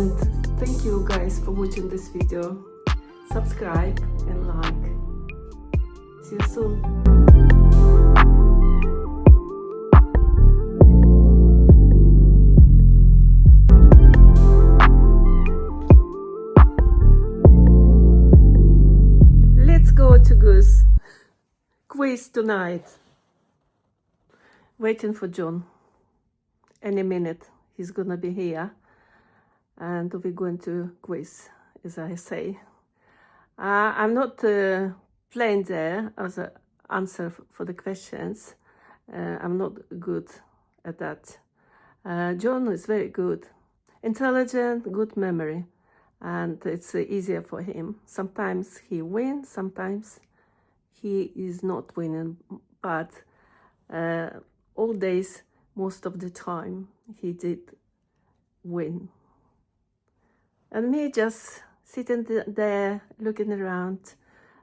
and thank you guys for watching this video. Subscribe and like. See you soon. Let's go to Goose quiz tonight. Waiting for John. Any minute he's gonna be here, and we're going to quiz, as I say. I'm not playing there as an answer for the questions. I'm not good at that. John is very good, intelligent, good memory, and it's easier for him. Sometimes he wins, sometimes he is not winning, but all days, most of the time, he did win. And me just sitting there, looking around,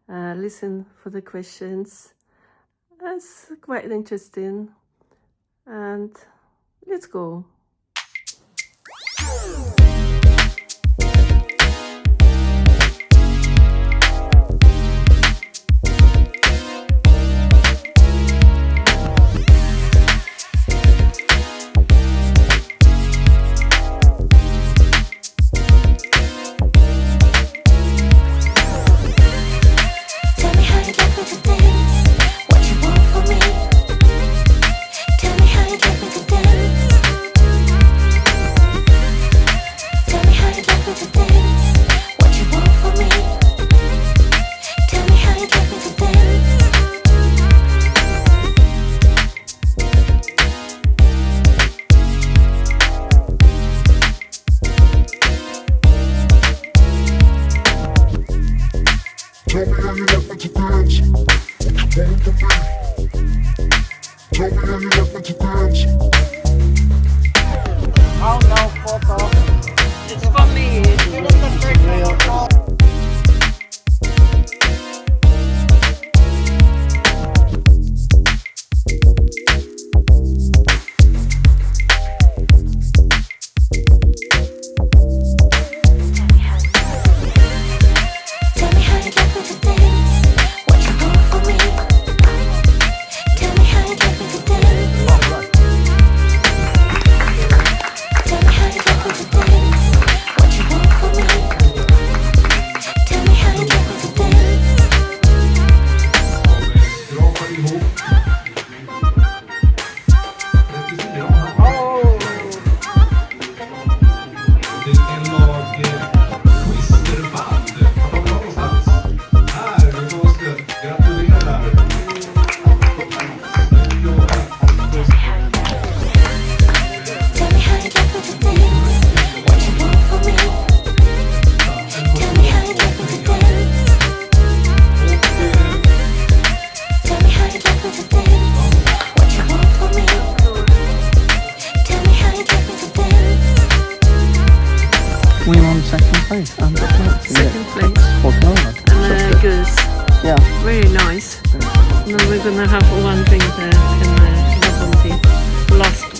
listen for the questions. That's quite interesting. And let's go. Tell me how you like me to dance. What you want from me? Tell me how you like me to dance. Oh no, photo. It's for me. It is the first photo. We won second place. Second place. Copenhagen. And a goose. Yeah. Very nice. And then we're gonna have one drink there in the bubble tea. Last